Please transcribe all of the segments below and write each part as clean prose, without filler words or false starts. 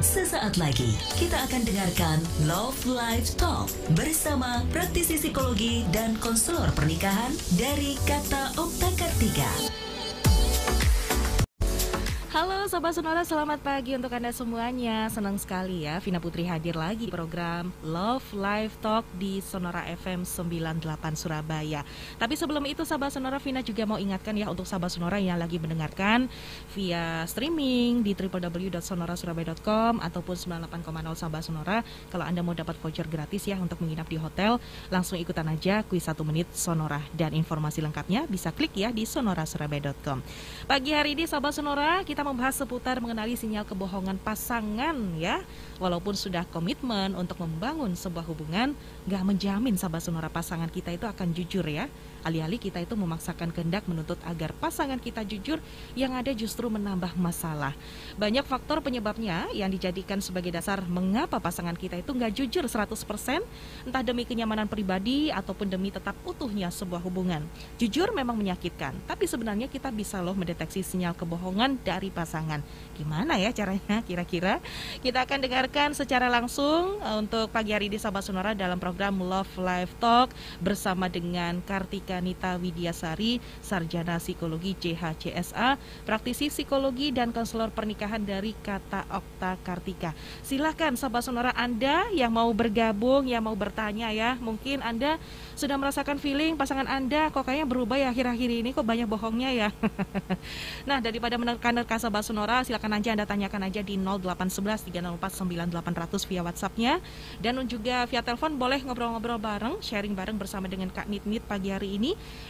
Sesaat lagi kita akan dengarkan Love Life Talk bersama praktisi psikologi dan konselor pernikahan dari Kata Okta Kartika. Halo Sobat Sonora, selamat pagi untuk Anda semuanya. Senang sekali ya, Vina Putri hadir lagi di program Love Life Talk di Sonora FM 98 Surabaya. Tapi sebelum itu Sobat Sonora, Vina juga mau ingatkan ya untuk Sobat Sonora yang lagi mendengarkan via streaming di www.sonorasurabaya.com ataupun 98,0 Sobat Sonora. Kalau Anda mau dapat voucher gratis ya untuk menginap di hotel, langsung ikutan aja kuis 1 menit Sonora. Dan informasi lengkapnya bisa klik ya di sonorasurabaya.com. Pagi hari ini Sobat Sonora, kita membahas seputar mengenali sinyal kebohongan pasangan ya. Walaupun sudah komitmen untuk membangun sebuah hubungan, gak menjamin Sobat Sonora pasangan kita itu akan jujur ya. Alih-alih kita itu memaksakan kehendak menuntut agar pasangan kita jujur, yang ada justru menambah masalah. Banyak faktor penyebabnya yang dijadikan sebagai dasar mengapa pasangan kita itu gak jujur 100%, entah demi kenyamanan pribadi ataupun demi tetap utuhnya sebuah hubungan. Jujur memang menyakitkan, tapi sebenarnya kita bisa loh mendeteksi sinyal kebohongan dari pasangan. Gimana ya caranya kira-kira? Kita akan dengarkan secara langsung untuk pagi hari di Sobat Sonora dalam program Love Life Talk bersama dengan Kartika Nita Widiasari, Sarjana Psikologi CHCSA, praktisi psikologi dan konselor pernikahan dari Kata Okta Kartika. Silahkan Sobat Sonora Anda yang mau bergabung, yang mau bertanya ya. Mungkin Anda sudah merasakan feeling pasangan Anda kok kayaknya berubah ya akhir-akhir ini, kok banyak bohongnya ya. Nah, daripada menekan-nekan Sobat Sonora, silakan aja Anda tanyakan aja di 0811 304 9800 via WhatsApp-nya. Dan juga via telepon boleh ngobrol-ngobrol bareng, sharing bareng bersama dengan Kak Nit pagi hari ini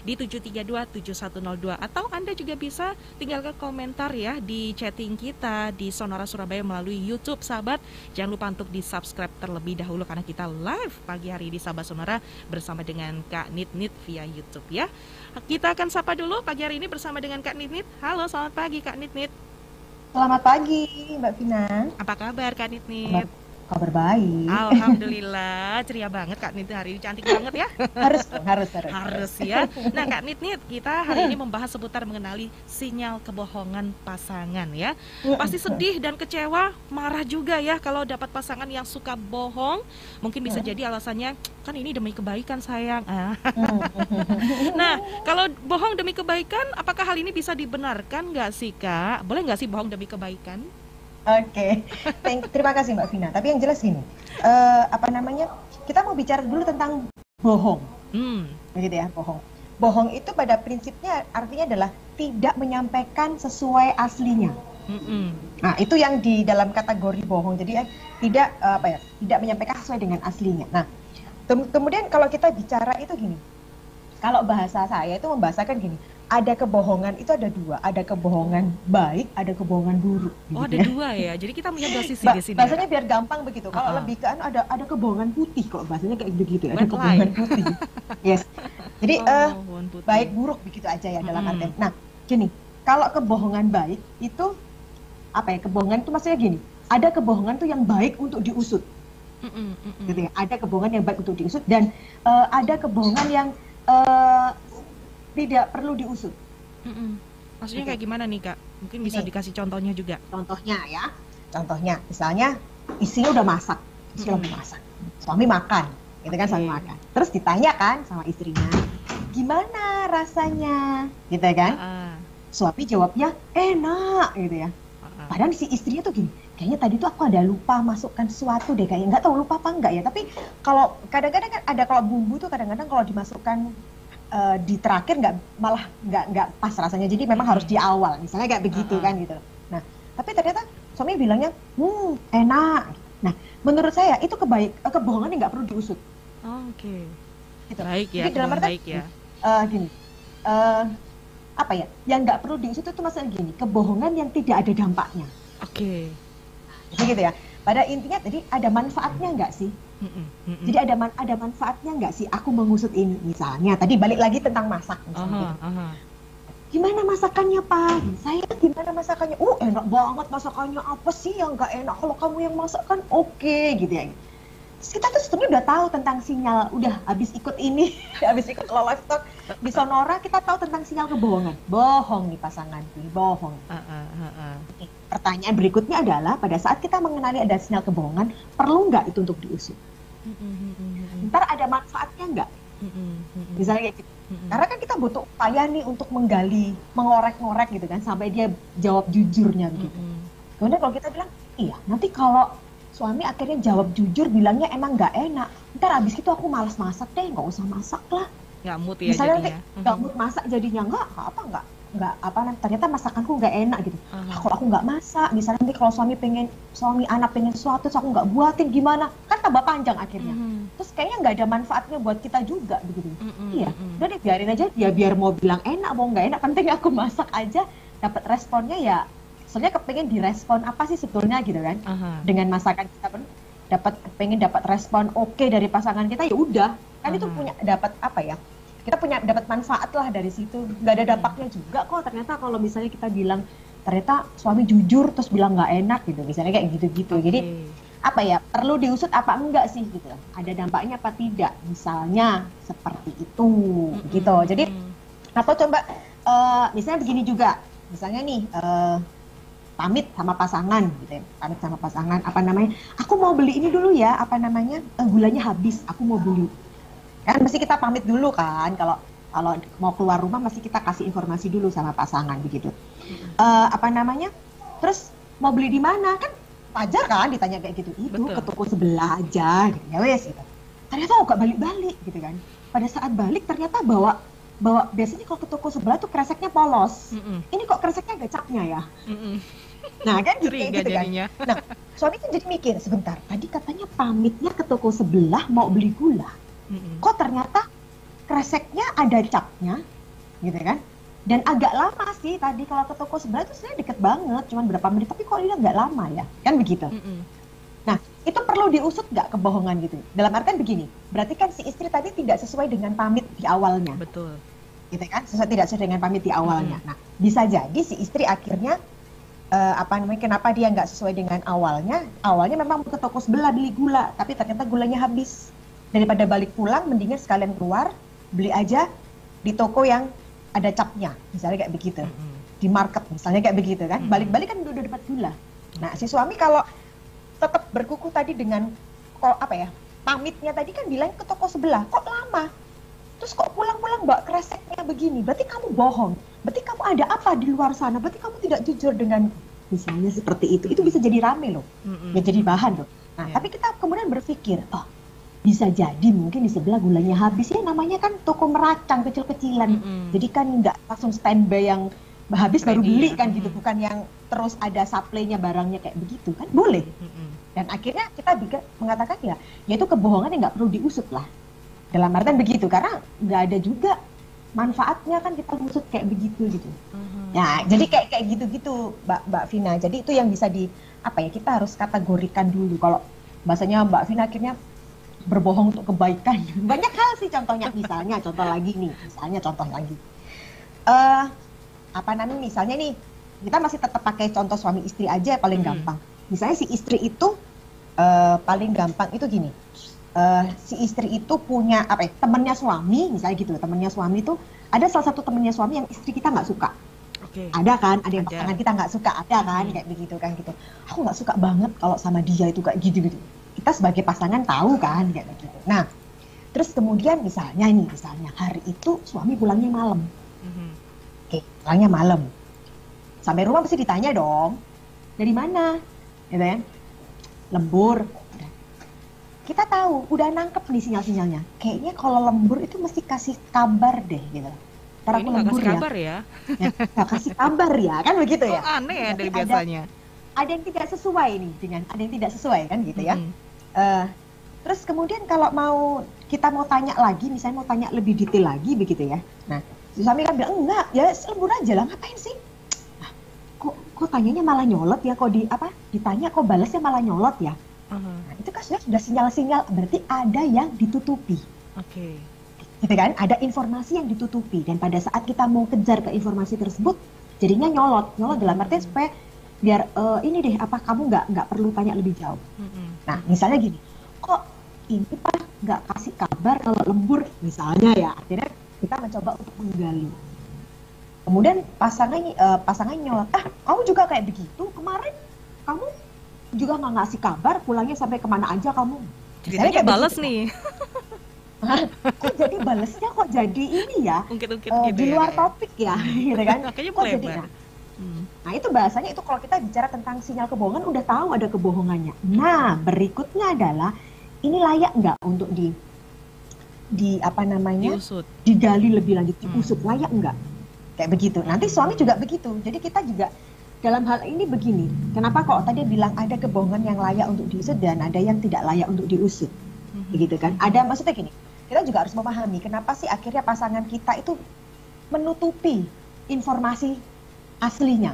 di 732-7102. Atau Anda juga bisa tinggalkan komentar ya di chatting kita di Sonora Surabaya melalui YouTube sahabat. Jangan lupa untuk di subscribe terlebih dahulu karena kita live pagi hari di Sahabat Sonora bersama dengan Kak Nit via YouTube ya. Kita akan sapa dulu pagi hari ini bersama dengan Kak Nit. Halo, selamat pagi Kak Nit. Selamat pagi Mbak Vina. Apa kabar Kak Nit? Kabar baik. Alhamdulillah, ceria banget Kak Nit hari ini, cantik banget ya. Harus ya. Nah Kak Nit, kita hari ini membahas seputar mengenali sinyal kebohongan pasangan ya. Pasti sedih dan kecewa, marah juga ya kalau dapat pasangan yang suka bohong. Mungkin bisa jadi alasannya, kan ini demi kebaikan sayang. Nah, kalau bohong demi kebaikan, apakah hal ini bisa dibenarkan nggak sih Kak? Boleh nggak sih bohong demi kebaikan? Oke. Terima kasih Mbak Vina. Tapi yang jelas gini, kita mau bicara dulu tentang bohong. Begitu ya, bohong. Bohong itu pada prinsipnya artinya adalah tidak menyampaikan sesuai aslinya. Nah, itu yang di dalam kategori bohong. Jadi tidak menyampaikan sesuai dengan aslinya. Nah, kemudian kalau kita bicara itu gini, kalau bahasa saya itu membahasakan gini, ada kebohongan itu ada dua, ada kebohongan baik, ada kebohongan buruk. Oh, gitu ada dua ya. Jadi kita punya dua sisi di sini. Bahasanya biar gampang begitu. Kalau lebih ke ada kebohongan putih kok, bahasanya kayak begitu. Ada kebohongan putih. Yes. Jadi baik buruk begitu aja ya dalam artian. Nah, gini, kalau kebohongan baik itu kebohongan itu maksudnya gini, ada kebohongan tuh yang baik untuk diusut. Gitu ya. Ada kebohongan yang baik untuk diusut dan ada kebohongan yang tidak perlu diusut. Maksudnya kayak gimana nih Kak? Mungkin bisa dikasih contohnya juga. Contohnya, misalnya istrinya udah masak, suami makan, gitu kan, suami makan. Terus ditanya kan sama istrinya, gimana rasanya, gitu kan? Suami jawabnya enak, gitu ya. Padahal si istrinya tuh gini, kayaknya tadi tuh aku ada lupa masukkan sesuatu deh, kayaknya nggak tahu lupa apa enggak ya. Tapi kalau kadang-kadang kan ada kalau bumbu tuh kadang-kadang kalau dimasukkan di terakhir nggak pas rasanya, jadi memang harus di awal misalnya kayak begitu kan gitu. Nah tapi ternyata suami bilangnya enak. Nah menurut saya itu kebohongan yang nggak perlu diusut. Oke. Gitu. Baik ya. Jadi dalam baik ya. Gini, yang nggak perlu diusut itu maksudnya gini, kebohongan yang tidak ada dampaknya. Oke. Gitu ya. Pada intinya tadi ada manfaatnya nggak sih? Jadi ada manfaatnya nggak sih aku mengusut ini? Misalnya tadi balik lagi tentang masak misalnya. Gimana masakannya Pak? Saya gimana masakannya? Enak banget masakannya, apa sih yang nggak enak? Kalau kamu yang masak kan oke, gitu ya. Kita tuh sebenarnya udah tahu tentang sinyal, udah habis ikut ini, habis ikut Live Talk di Sonora, kita tahu tentang sinyal kebohongan. Bohong nih pasangan, bohong. Oke, pertanyaan berikutnya adalah, pada saat kita mengenali ada sinyal kebohongan, perlu nggak itu untuk diusut? Ntar ada manfaatnya nggak? Misalnya kayak gitu. Karena kan kita butuh upaya nih untuk menggali, mengorek-ngorek gitu kan, sampai dia jawab jujurnya begitu. Kemudian kalau kita bilang, iya, nanti kalau suami akhirnya jawab jujur, bilangnya emang nggak enak, ntar abis itu aku malas masak deh, nggak usah masak lah. Nggak mood ya Misalnya jadinya. nggak mood masak jadinya, nggak apa, ternyata masakanku nggak enak gitu. Kalau aku nggak masak, misalnya nanti kalau suami anak pengen sesuatu, terus aku nggak buatin gimana? Kan tambah panjang akhirnya. Terus kayaknya nggak ada manfaatnya buat kita juga begitu. Iya, udah deh biarin aja dia, biar mau bilang enak mau nggak enak, penting aku masak aja, dapat responnya ya. Sebenarnya kepengen direspon apa sih sebetulnya gitu kan, dengan masakan kita pengen dapat respon oke dari pasangan kita, ya udah kan itu punya dapat apa ya, kita punya dapat manfaat lah dari situ, nggak ada dampaknya juga kok ternyata kalau misalnya kita bilang ternyata suami jujur terus bilang nggak enak gitu, misalnya kayak gitu-gitu. Jadi apa ya, perlu diusut apa enggak sih gitu, ada dampaknya apa tidak, misalnya seperti itu gitu. Jadi atau coba misalnya begini juga, misalnya nih pamit sama pasangan gitu ya, pamit sama pasangan, apa namanya, aku mau beli ini dulu ya, apa namanya, gulanya habis, aku mau beli. Kan mesti kita pamit dulu kan, kalau mau keluar rumah mesti kita kasih informasi dulu sama pasangan begitu. Apa namanya, terus mau beli di mana, kan wajar kan ditanya kayak gitu. Itu ke toko sebelah aja gitu, ya wes gitu. Ternyata nggak balik-balik gitu kan. Pada saat balik ternyata bawa biasanya kalau ke toko sebelah tuh kreseknya polos. Ini kok kreseknya ada capnya ya. Nah kan gitu kan. Nah suami kan jadi mikir, sebentar, tadi katanya pamitnya ke toko sebelah mau beli gula, kok ternyata kreseknya ada capnya gitu kan. Dan agak lama sih, tadi kalau ke toko sebelah itu sebenarnya deket banget, cuma berapa menit, tapi kok ini agak lama ya, kan begitu. Nah itu perlu diusut nggak kebohongan gitu, dalam artian begini, berarti kan si istri tadi tidak sesuai dengan pamit di awalnya. Betul. Gitu kan, tidak sesuai dengan pamit di awalnya. Nah bisa jadi si istri akhirnya kenapa dia nggak sesuai dengan awalnya memang ke toko sebelah beli gula, tapi ternyata gulanya habis. Daripada balik pulang, mendingan sekalian keluar beli aja di toko yang ada capnya, misalnya kayak begitu, di market misalnya kayak begitu kan. Balik-balik kan udah dapat gula. Nah si suami kalau tetap berkukuh tadi dengan pamitnya tadi kan bilang ke toko sebelah, kok lama, terus kok pulang-pulang bawa kreseknya begini, berarti kamu bohong, berarti kamu ada apa di luar sana, berarti kamu tidak jujur dengan, misalnya seperti itu bisa jadi rame loh, ya jadi bahan loh. Nah tapi kita kemudian berpikir, oh bisa jadi mungkin di sebelah gulanya habis, ya namanya kan toko meracang kecil-kecilan, jadi kan nggak langsung standby yang habis baru beli kan gitu, bukan yang terus ada supply-nya barangnya kayak begitu kan, boleh. Dan akhirnya kita mengatakan ya itu kebohongan yang nggak perlu diusut lah, dalam artian begitu, karena nggak ada juga manfaatnya kan kita usut kayak begitu gitu. Nah jadi kayak gitu-gitu Mbak Vina. Jadi itu yang bisa kita harus kategorikan dulu. Kalau bahasanya Mbak Vina akhirnya berbohong untuk kebaikan, banyak hal sih contohnya. Misalnya contoh lagi, misalnya nih, kita masih tetap pakai contoh suami istri aja paling gampang. Misalnya si istri itu paling gampang itu gini, si istri itu punya temannya suami, misalnya gitu, temannya suami itu ada salah satu temannya suami yang istri kita nggak suka. Ada kan, ada yang pasangan kita nggak suka, ada kan kayak begitu kan gitu. Aku nggak suka banget kalau sama dia itu kayak gitu. Kita sebagai pasangan tahu kan kayak begitu. Nah terus kemudian misalnya hari itu suami pulangnya malam. Pulangnya malam, sampai rumah pasti ditanya dong, dari mana gitu ya, lembur. Kita tahu, udah nangkep nih sinyal-sinyalnya. Kayaknya kalau lembur itu mesti kasih kabar deh gitu. Ntar aku lembur kasih kabar ya. Nggak kasih kabar ya, kan begitu ya. Aneh ya dari biasanya. Ada yang tidak sesuai nih ada yang tidak sesuai kan gitu ya. Terus kemudian kalau kita mau tanya lagi, misalnya mau tanya lebih detail lagi begitu ya. Nah, si suami kan bilang enggak, ya lembur aja lah, ngapain sih? Nah, kok tanyanya malah nyolot ya, kok ditanya kok balasnya malah nyolot ya. Nah, itu kan sudah sinyal-sinyal, berarti ada yang ditutupi. Gitu kan, ada informasi yang ditutupi, dan pada saat kita mau kejar ke informasi tersebut, jadinya nyolot dalam artian supaya biar kamu nggak perlu tanya lebih jauh. Nah misalnya gini, kok ini pas nggak kasih kabar kalau lembur misalnya ya, akhirnya kita mencoba untuk menggali. Kemudian pasangannya nyolot, kamu juga kayak begitu kemarin, kamu juga nggak ngasih kabar pulangnya sampai kemana aja kamu. Ceritanya balas begitu, nih. Kok jadi balesnya kok jadi ini ya, ungkit-ungkit gitu di luar topik ya, gitu kan? Kayaknya kok jadi, nah itu bahasanya itu kalau kita bicara tentang sinyal kebohongan udah tahu ada kebohongannya. Nah berikutnya adalah ini layak nggak untuk di apa namanya diusut, digali lebih lanjut, diusut, layak nggak? Kayak begitu. Nanti suami juga begitu. Jadi kita juga dalam hal ini begini. Kenapa kok tadi bilang ada kebohongan yang layak untuk diusut dan ada yang tidak layak untuk diusut, begitu kan? Ada maksudnya gini. Kita juga harus memahami kenapa sih akhirnya pasangan kita itu menutupi informasi aslinya.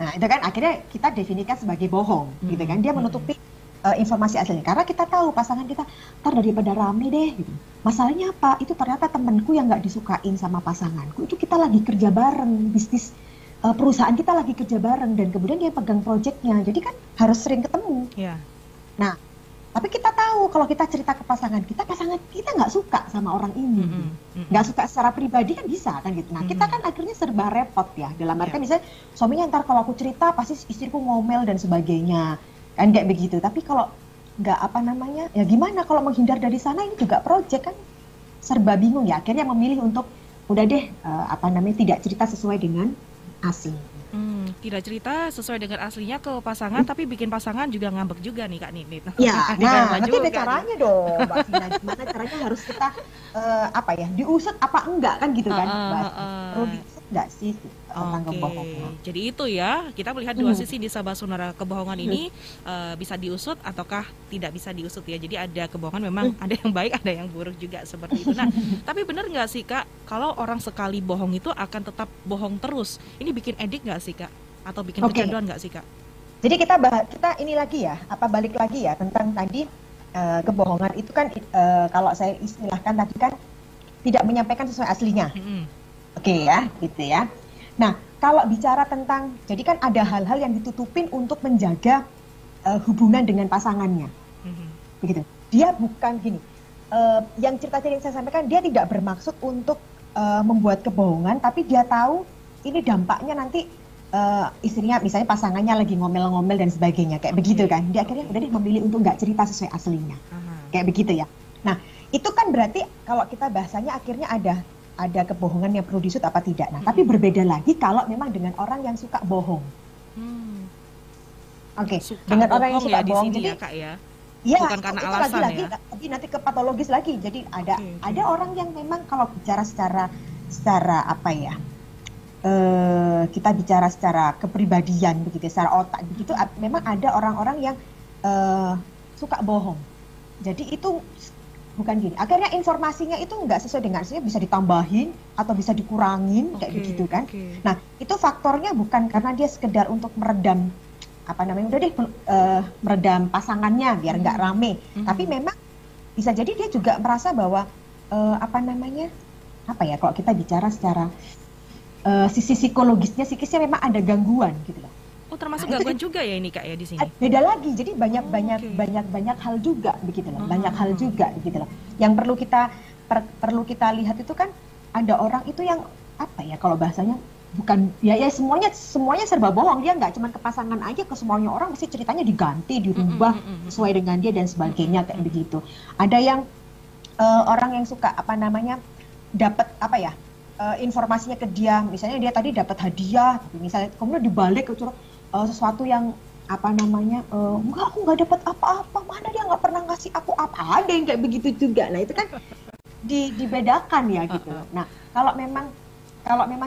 Nah itu kan akhirnya kita definisikan sebagai bohong, gitu kan? Dia menutupi informasi aslinya karena kita tahu pasangan kita ntar daripada rame deh gitu. Masalahnya apa? Itu ternyata temanku yang nggak disukain sama pasanganku, itu kita lagi kerja bareng, bisnis perusahaan kita lagi kerja bareng dan kemudian dia pegang proyeknya, jadi kan harus sering ketemu. Nah tapi kita tahu kalau kita cerita ke pasangan kita nggak suka sama orang ini, nggak suka secara pribadi kan bisa kan gitu. Nah kita kan akhirnya serba repot ya, dalam artian misalnya suaminya ntar kalau aku cerita pasti istriku ngomel dan sebagainya kan kayak begitu. Tapi kalau nggak apa namanya ya gimana kalau menghindar dari sana, ini juga proyek kan serba bingung ya, akhirnya memilih untuk udah deh tidak cerita sesuai dengan asli. Tidak cerita sesuai dengan aslinya ke pasangan, tapi bikin pasangan juga ngambek juga nih Kak Nit. Ya, nah nanti ada caranya dong Mbak Vina, gimana caranya harus kita diusut apa enggak kan gitu kan, perlu diusut enggak sih tentang kebohongan. Jadi itu ya, kita melihat dua sisi di Sabah Sonora. Kebohongan ini bisa diusut ataukah tidak bisa diusut ya. Jadi ada kebohongan memang ada yang baik, ada yang buruk juga seperti itu. Nah, tapi benar nggak sih Kak, kalau orang sekali bohong itu akan tetap bohong terus? Ini bikin edik nggak sih Kak? Atau bikin kecanduan nggak sih Kak? Jadi kita ini lagi ya, balik lagi ya tentang tadi kebohongan itu kan kalau saya istilahkan tadi kan tidak menyampaikan sesuai aslinya. Oke ya, gitu ya. Nah, kalau bicara tentang, jadi kan ada hal-hal yang ditutupin untuk menjaga hubungan dengan pasangannya, begitu. Dia bukan gini, yang cerita yang saya sampaikan, dia tidak bermaksud untuk membuat kebohongan, tapi dia tahu ini dampaknya nanti istrinya, misalnya pasangannya lagi ngomel-ngomel dan sebagainya, kayak begitu kan. Dia akhirnya udah deh memilih untuk nggak cerita sesuai aslinya, kayak begitu ya. Nah, itu kan berarti kalau kita bahasanya akhirnya ada kebohongan yang perlu disut apa tidak. Nah, tapi berbeda lagi kalau memang dengan orang yang suka bohong. Dengan orang yang suka bohong, jadi ya, Kak, ya? Bukan karena alasan lagi, ya. Tapi nanti ke patologis lagi. Jadi ada orang yang memang kalau bicara secara kita bicara secara kepribadian begitu, secara otak begitu, memang ada orang-orang yang suka bohong. Jadi itu bukan gini, akhirnya informasinya itu nggak sesuai dengan aslinya, bisa ditambahin atau bisa dikurangin kayak begitu kan. Nah itu faktornya bukan karena dia sekedar untuk meredam udah deh meredam pasangannya biar nggak rame, tapi memang bisa jadi dia juga merasa bahwa kalau kita bicara secara sisi psikisnya memang ada gangguan gitu loh. Oh, termasuk gangguan juga ya ini Kak ya di sini. Beda lagi. Jadi banyak hal juga begitu loh. Banyak hal juga begitu loh. Yang perlu kita lihat itu kan ada orang itu yang kalau bahasanya bukan ya semuanya serba bohong. Dia nggak cuma ke pasangan aja, ke semuanya orang mesti ceritanya diganti, dirubah sesuai dengan dia dan sebagainya kayak begitu. Ada yang orang yang suka dapat informasinya ke dia, misalnya dia tadi dapat hadiah, misalnya kemudian dibalik sesuatu yang enggak, aku nggak dapat apa-apa, mana dia nggak pernah ngasih aku apa, ada yang kayak begitu juga. Nah itu kan dibedakan ya gitu. Nah kalau memang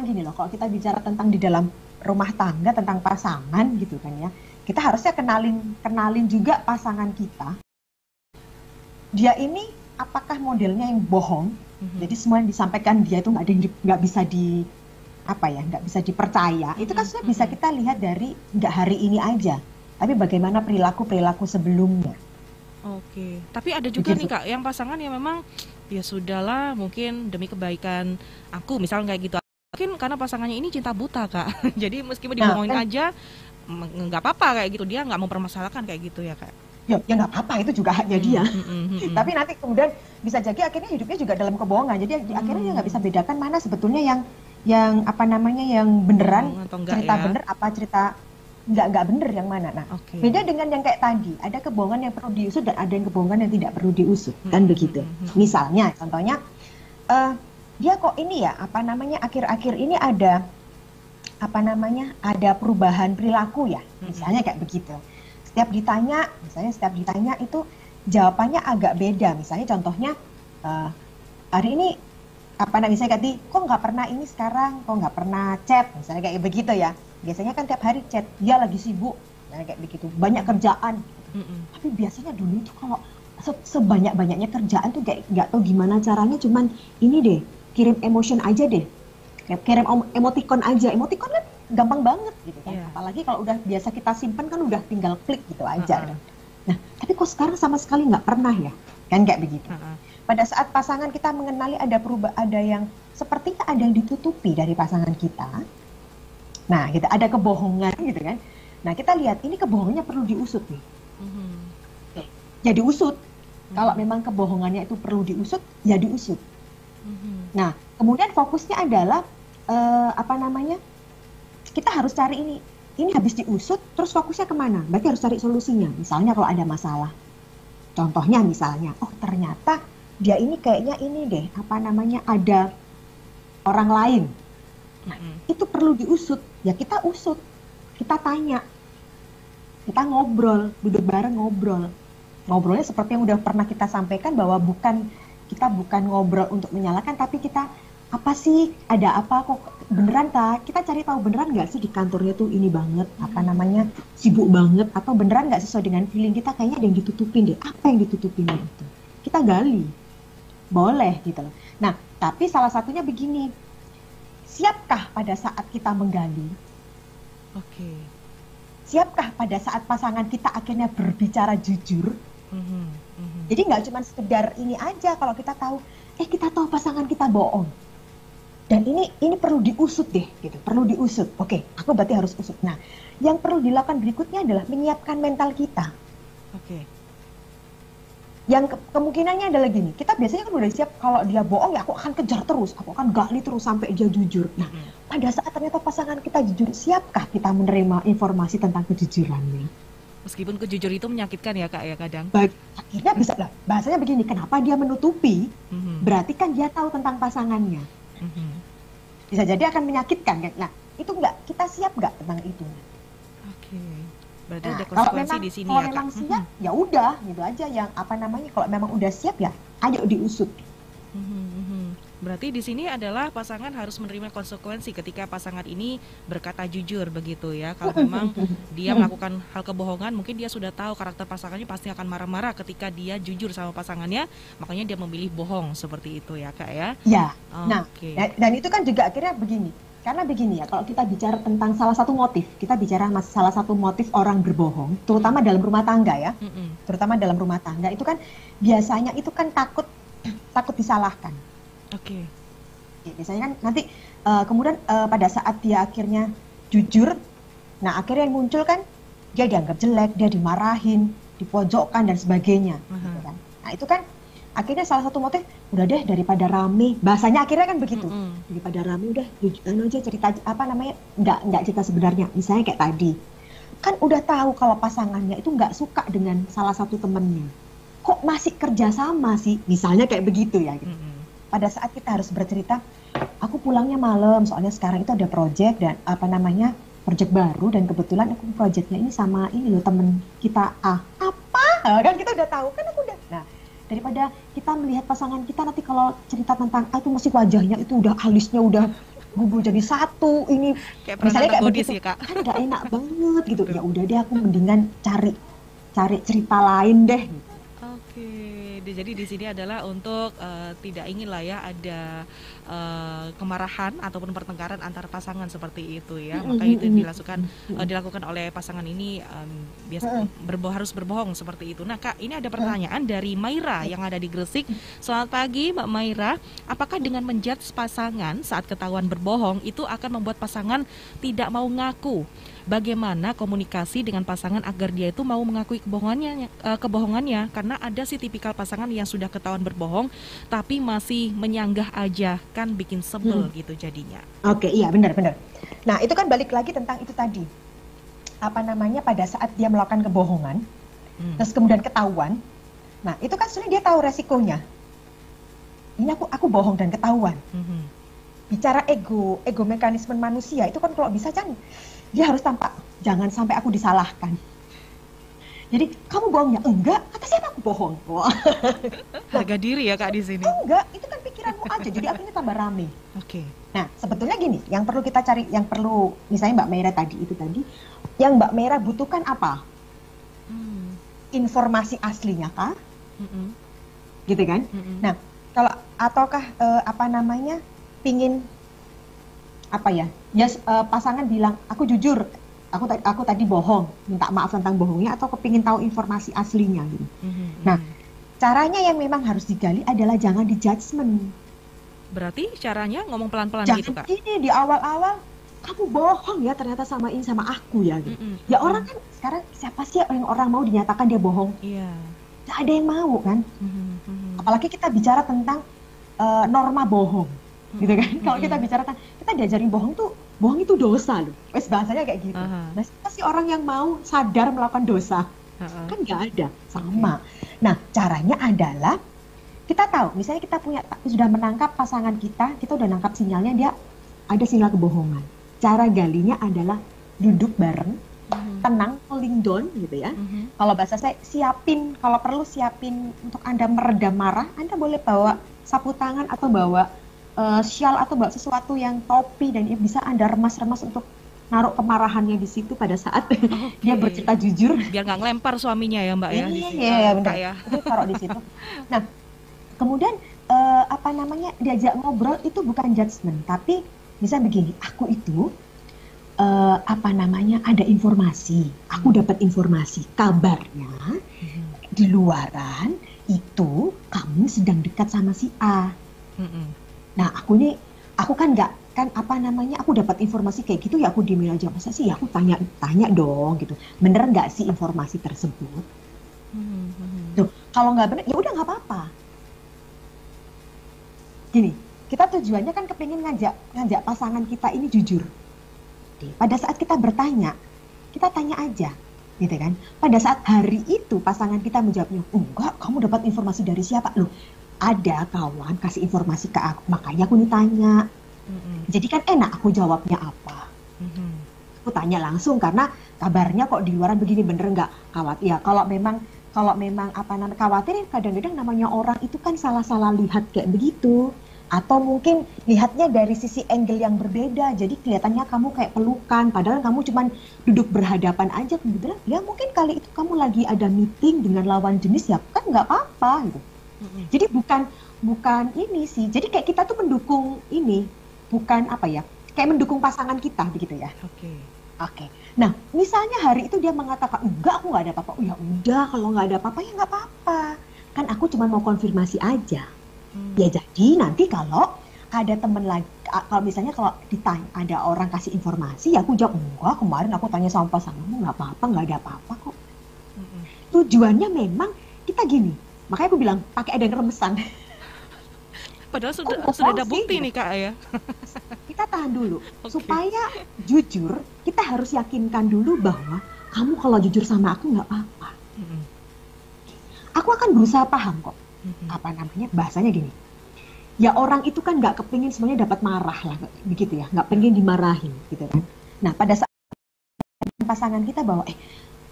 gini loh, kalau kita bicara tentang di dalam rumah tangga, tentang pasangan gitu kan ya, kita harusnya kenalin juga pasangan kita. Dia ini apakah modelnya yang bohong? Jadi semua yang disampaikan dia itu nggak bisa dipercaya. Itu kan sudah bisa kita lihat dari nggak hari ini aja, tapi bagaimana perilaku sebelumnya. Oke. Tapi ada juga nih Kak, yang pasangan yang memang ya sudahlah, mungkin demi kebaikan aku, misalnya kayak gitu. Mungkin karena pasangannya ini cinta buta Kak. Jadi meskipun dibohongin aja nggak apa-apa kayak gitu, dia nggak mempermasalahkan kayak gitu ya Kak. ya nggak apa-apa, itu juga haknya dia. Tapi nanti kemudian bisa jadi akhirnya hidupnya juga dalam kebohongan. Jadi akhirnya dia nggak bisa bedakan mana sebetulnya yang apa namanya, yang beneran, cerita ya? bener apa cerita nggak bener yang mana. Nah, beda dengan yang kayak tadi, ada kebohongan yang perlu diusut dan ada yang kebohongan yang tidak perlu diusut, kan begitu. Misalnya, contohnya dia kok ini ya, apa namanya, akhir-akhir ini ada apa namanya, ada perubahan perilaku ya, misalnya kayak begitu. Setiap ditanya itu jawabannya agak beda. Misalnya contohnya hari ini apa namanya, misalnya kok nggak pernah ini sekarang, kok nggak pernah chat, misalnya kayak begitu ya. Biasanya kan tiap hari chat, dia lagi sibuk, misalnya kayak begitu, banyak kerjaan. Tapi biasanya dulu itu kalau sebanyak-banyaknya kerjaan tuh kayak nggak tahu gimana caranya, cuman ini deh, kirim emotion aja deh, kirim emoticon aja. Emoticon kan gampang banget gitu kan. Apalagi kalau udah biasa kita simpan kan udah tinggal klik gitu aja kan. Nah, tapi kok sekarang sama sekali nggak pernah ya, kan kayak begitu. Pada saat pasangan kita mengenali ada yang sepertinya ada yang ditutupi dari pasangan kita. Nah, gitu, ada kebohongan gitu kan. Nah, kita lihat ini kebohongannya perlu diusut nih. Ya diusut. Kalau memang kebohongannya itu perlu diusut, ya diusut. Nah, kemudian fokusnya adalah apa namanya? Kita harus cari ini habis diusut, terus fokusnya kemana? Berarti harus cari solusinya. Misalnya kalau ada masalah, contohnya misalnya, oh ternyata dia ini kayaknya ini deh, apa namanya, ada orang lain. Nah, itu perlu diusut. Ya kita usut, kita tanya, kita ngobrol, duduk bareng ngobrol. Ngobrolnya seperti yang udah pernah kita sampaikan, bahwa kita bukan ngobrol untuk menyalahkan, tapi kita apa sih, ada apa kok, beneran kah? Kita cari tahu beneran nggak sih di kantornya tuh ini banget, apa namanya, sibuk banget, atau beneran nggak sesuai dengan feeling kita, kayaknya ada yang ditutupin deh. Apa yang ditutupin itu? Kita gali, boleh gitu loh. Nah, tapi salah satunya begini, siapkah pada saat kita menggali? Siapkah pada saat pasangan kita akhirnya berbicara jujur? Jadi nggak cuma sekedar ini aja, kalau kita tahu, kita tahu pasangan kita bohong. Dan ini perlu diusut deh, gitu. Perlu diusut. Oke, aku berarti harus usut. Nah, yang perlu dilakukan berikutnya adalah menyiapkan mental kita. Yang kemungkinannya adalah gini, kita biasanya kan udah siap, kalau dia bohong ya aku akan kejar terus, aku akan gali terus sampai dia jujur. Nah, pada saat ternyata pasangan kita jujur, siapkah kita menerima informasi tentang kejujurannya? Meskipun kejujur itu menyakitkan ya Kak ya kadang. Akhirnya bisa lah, bahasanya begini, kenapa dia menutupi? Berarti kan dia tahu tentang pasangannya. Bisa jadi akan menyakitkan kan. Nah, itu enggak, kita siap enggak tentang itu? Berarti ada konsekuensi di sini ya Kak. Kalau memang siap, ya udah gitu aja, yang apa namanya, kalau memang udah siap ya ayo diusut. Berarti di sini adalah pasangan harus menerima konsekuensi ketika pasangan ini berkata jujur begitu ya. Kalau memang dia melakukan hal kebohongan, mungkin dia sudah tahu karakter pasangannya pasti akan marah-marah ketika dia jujur sama pasangannya, makanya dia memilih bohong seperti itu ya Kak ya. Ya. Nah, dan itu kan juga akhirnya begini. Karena begini ya, kalau kita bicara tentang salah satu motif, kita bicara salah satu motif orang berbohong, terutama dalam rumah tangga ya. Terutama dalam rumah tangga itu kan biasanya itu kan takut disalahkan. Biasanya kan nanti kemudian pada saat dia akhirnya jujur, nah akhirnya yang muncul kan dia dianggap jelek, dia dimarahin, dipojokkan dan sebagainya. Gitu kan. Nah itu kan akhirnya salah satu motif, udah deh daripada rame, bahasanya akhirnya kan begitu, daripada rame udah jujuran aja, cerita apa namanya, nggak cerita sebenarnya. Misalnya kayak tadi, kan udah tahu kalau pasangannya itu nggak suka dengan salah satu temennya, kok masih kerja sama sih, misalnya kayak begitu ya. Gitu. Pada saat kita harus bercerita, aku pulangnya malam, soalnya sekarang itu ada project dan apa namanya, project baru, dan kebetulan aku projectnya ini sama ini loh temen kita apa? Kan kita udah tahu kan, aku udah. Nah, daripada kita melihat pasangan kita nanti kalau cerita tentang itu masih wajahnya itu udah alisnya udah gugur jadi satu, ini kayak misalnya kayak begitu ya, Kak. Kan nggak enak banget gitu. Ya udah deh, aku mendingan cari cerita lain deh. Jadi di sini adalah untuk tidak ingin lah ya ada kemarahan ataupun pertengkaran antar pasangan seperti itu ya. Maka itu dilakukan oleh pasangan ini harus berbohong seperti itu. Nah Kak, ini ada pertanyaan dari Maira yang ada di Gresik. Selamat pagi Mbak Maira. Apakah dengan menjudge pasangan saat ketahuan berbohong itu akan membuat pasangan tidak mau ngaku bagaimana komunikasi dengan pasangan agar dia itu mau mengakui kebohongannya, karena ada sih tipikal pasangan yang sudah ketahuan berbohong tapi masih menyanggah aja, kan bikin sebel gitu jadinya. Oke, iya benar-benar. Nah, itu kan balik lagi tentang itu tadi. Apa namanya, pada saat dia melakukan kebohongan, terus kemudian ketahuan. Nah, itu kan sebenarnya dia tahu resikonya. Ini aku bohong dan ketahuan. Bicara ego mekanisme manusia itu kan kalau bisa kan dia harus tampak jangan sampai aku disalahkan. Jadi kamu bohongnya enggak, kata siapa aku bohong? Harga diri ya Kak di sini. Enggak, itu kan pikiranmu aja. Jadi akhirnya tambah rame. Oke. Nah, sebetulnya gini, yang perlu kita cari, yang perlu misalnya Mbak Mera tadi, yang Mbak Mera butuhkan apa? Informasi aslinya kah? Gitu kan? Nah, kalau ataukah pingin apa ya? Pasangan bilang, aku jujur, aku tadi bohong, minta maaf tentang bohongnya, atau kepingin tahu informasi aslinya gitu. Nah, caranya yang memang harus digali adalah jangan di-judgment. Berarti caranya ngomong pelan-pelan gitu Kak? Ini di awal-awal, kamu bohong ya ternyata sama aku ya gitu. Ya orang kan sekarang siapa sih yang orang mau dinyatakan dia bohong? Iya. Gak ada yang mau kan? Apalagi kita bicara tentang norma bohong, gitu kan? Kalau kita bicara tentang, kita diajarin bohong itu dosa loh. Wes bahasanya kayak gitu. Nah, siapa sih orang yang mau sadar melakukan dosa? Kan nggak ada, sama. Nah, caranya adalah kita tahu, misalnya kita sudah menangkap pasangan kita udah nangkap sinyalnya dia ada sinyal kebohongan. Cara galinya adalah duduk bareng, tenang, cooling down gitu ya. Kalau bahasa saya kalau perlu siapin untuk Anda meredam marah, Anda boleh bawa sapu tangan atau bawa shawl atau bawa sesuatu yang topi dan bisa Anda remas-remas untuk naruh kemarahannya di situ pada saat dia bercerita jujur. Biar nggak ngelempar suaminya ya Mbak ya. Iya benar. Itu taruh di situ. Nah, kemudian diajak ngobrol itu bukan judgement, tapi misalnya begini, aku itu ada informasi, aku dapat informasi, kabarnya di luaran itu kamu sedang dekat sama si A. Nah, aku kan nggak aku dapat informasi kayak gitu ya aku diemin aja, masa sih ya aku tanya dong gitu, bener nggak sih informasi tersebut? Tuh, kalau nggak bener ya udah nggak apa-apa. Gini, kita tujuannya kan kepingin ngajak pasangan kita ini jujur. Pada saat kita bertanya, kita tanya aja, gitu kan? Pada saat hari itu pasangan kita menjawabnya, enggak, kamu dapat informasi dari siapa? Loh, ada kawan kasih informasi ke aku, makanya aku ditanya. Jadi kan enak aku jawabnya apa. Aku tanya langsung karena kabarnya kok di luaran begini, bener nggak? Khawatir ya, kalau memang khawatirin kadang-kadang namanya orang itu kan salah-salah lihat kayak begitu. Atau mungkin lihatnya dari sisi angle yang berbeda, jadi kelihatannya kamu kayak pelukan, padahal kamu cuma duduk berhadapan aja, kemudian ya mungkin kali itu kamu lagi ada meeting dengan lawan jenis, ya kan nggak apa-apa gitu. Jadi bukan ini sih, jadi kayak kita tuh mendukung ini, bukan kayak mendukung pasangan kita begitu ya. Oke. Nah, misalnya hari itu dia mengatakan, enggak aku nggak ada apa-apa, ya udah kalau nggak ada apa-apa ya nggak apa-apa, kan aku cuma mau konfirmasi aja. Ya jadi nanti kalau ada temen lagi, kalau misalnya kalau ditanya ada orang kasih informasi, ya aku jawab enggak, kemarin aku tanya sama pasanganmu nggak apa-apa, nggak ada apa-apa kok. Tujuannya memang kita gini, makanya aku bilang pakai ada yang remesan. Padahal sudah ada bukti nih Kak ya. Kita tahan dulu, supaya jujur kita harus yakinkan dulu bahwa kamu kalau jujur sama aku nggak apa-apa. Aku akan berusaha paham kok. Bahasanya gini, ya orang itu kan nggak kepingin sebenarnya dapat marah lah begitu ya, nggak pengen dimarahin gitu kan. Nah, pada saat pasangan kita bahwa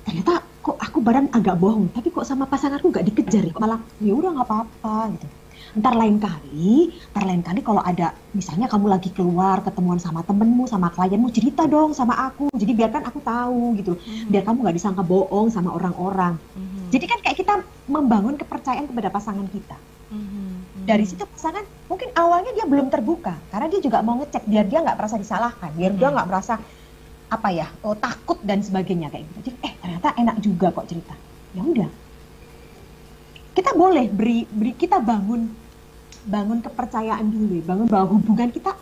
ternyata kok aku badan agak bohong, tapi kok sama pasanganku nggak dikejar ya, malah ya udah nggak apa-apa gitu. Ntar lain kali kalau ada misalnya kamu lagi keluar ketemuan sama temenmu, sama klienmu, cerita dong sama aku, jadi biarkan aku tahu gitu, biar kamu nggak disangka bohong sama orang-orang. Jadi kan kayak kita membangun kepercayaan kepada pasangan kita. Dari situ pasangan mungkin awalnya dia belum terbuka, karena dia juga mau ngecek biar dia nggak merasa disalahkan, biar dia nggak merasa takut dan sebagainya kayak gitu. Jadi ternyata enak juga kok cerita. Ya udah, kita boleh beri kita bangun kepercayaan dulu, bangun bahwa hubungan kita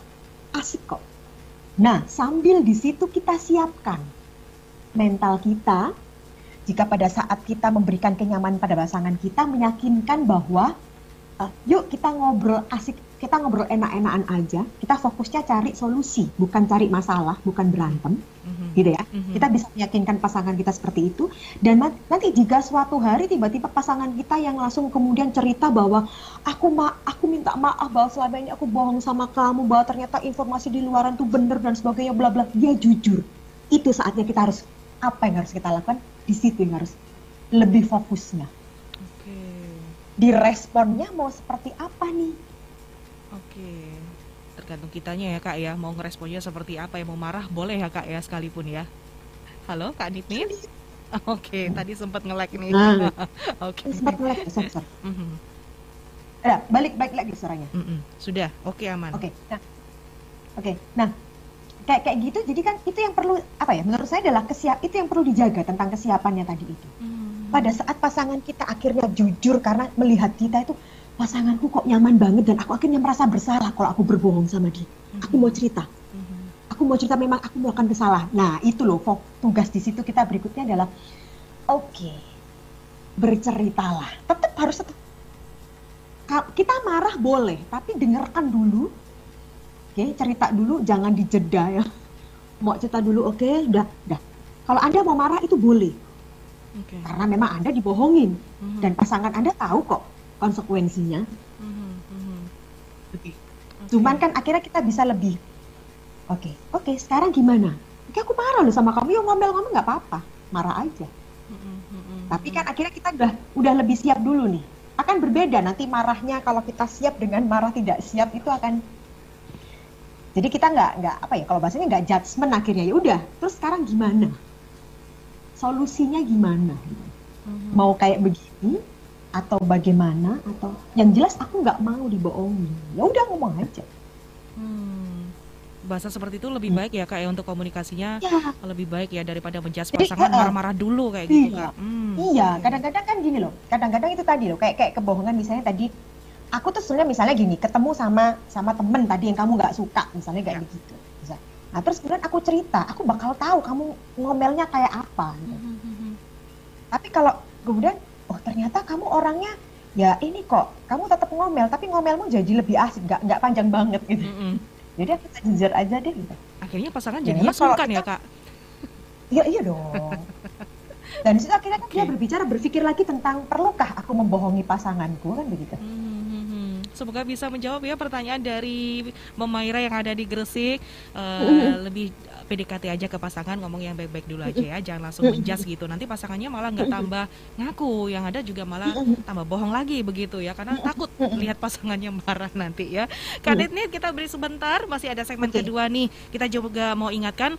asik kok. Nah, sambil di situ kita siapkan mental kita, jika pada saat kita memberikan kenyamanan pada pasangan kita, meyakinkan bahwa yuk kita ngobrol asik, kita ngobrol enak-enakan aja, kita fokusnya cari solusi, bukan cari masalah, bukan berantem, gitu ya. Kita bisa meyakinkan pasangan kita seperti itu, dan nanti jika suatu hari tiba-tiba pasangan kita yang langsung kemudian cerita bahwa aku minta maaf bahwa selama ini aku bohong sama kamu, bahwa ternyata informasi di luaran tuh bener dan sebagainya, bla bla, dia jujur. Itu saatnya kita harus, apa yang harus kita lakukan? Di situ yang harus lebih fokusnya. Di responnya mau seperti apa nih? Oke, tergantung kitanya ya Kak ya, mau ngeresponnya seperti apa, yang mau marah boleh ya Kak ya sekalipun ya. Halo Kak Nitnit? Oke, tadi sempat nge-lag ini. Oke. Sempat nge-lag, sorry. Balik lagi suaranya. Sudah, oke aman. Nah, kayak gitu, jadi kan itu yang perlu, apa ya, menurut saya adalah itu yang perlu dijaga tentang kesiapannya tadi itu. Pada saat pasangan kita akhirnya jujur karena melihat kita itu, pasanganku kok nyaman banget dan aku akhirnya merasa bersalah kalau aku berbohong sama dia. Aku mau cerita. Aku mau cerita, memang aku melakukan kesalahan. Nah, itu loh tugas di situ kita berikutnya adalah oke, berceritalah. Tetap harus kita marah boleh, tapi dengarkan dulu. Oke, cerita dulu, jangan dijeda ya. Mau cerita dulu, oke, udah. Kalau Anda mau marah itu boleh. Karena memang Anda dibohongin. Dan pasangan Anda tahu kok konsekuensinya. Cuman kan akhirnya kita bisa lebih, oke, sekarang gimana? Oke, aku marah loh sama kamu, ngomel-ngomel nggak apa-apa, marah aja. Tapi kan akhirnya kita udah lebih siap dulu nih. Akan berbeda nanti marahnya kalau kita siap dengan marah tidak siap, itu akan. Jadi kita nggak apa ya, kalau bahasanya nggak judgement akhirnya, ya udah. Terus sekarang gimana? Solusinya gimana? Mau kayak begini atau bagaimana, atau yang jelas aku nggak mau dibohongin. Ya udah, ngomong aja. Bahasa seperti itu lebih baik ya Kak ya, untuk komunikasinya lebih baik ya daripada menjudge pasangan marah-marah dulu kayak gitu Kak. Iya, kadang-kadang kan gini loh. Kadang-kadang itu tadi loh, kayak kebohongan misalnya tadi. Aku tuh sebenarnya misalnya gini, ketemu sama temen tadi yang kamu nggak suka, misalnya kayak begitu. Nah terus kemudian aku cerita, aku bakal tahu kamu ngomelnya kayak apa. Gitu. Tapi kalau kemudian, ternyata kamu orangnya ya ini kok, kamu tetap ngomel, tapi ngomelmu jadi lebih asik, nggak panjang banget gitu. Jadi aku jujur aja deh gitu. Akhirnya pasangan jadinya sungkan ya Kak? Iya dong. Dan di situ akhirnya kan dia berpikir lagi tentang perlukah aku membohongi pasanganku, kan begitu. Semoga bisa menjawab ya pertanyaan dari Memaira yang ada di Gresik. Lebih PDKT aja ke pasangan, ngomong yang baik-baik dulu aja ya, jangan langsung menjudge gitu. Nanti pasangannya malah nggak tambah ngaku, yang ada juga malah tambah bohong lagi begitu ya, karena takut lihat pasangannya marah nanti ya. Kak Nitnit, kita beri sebentar, masih ada segmen kedua nih. Kita juga mau ingatkan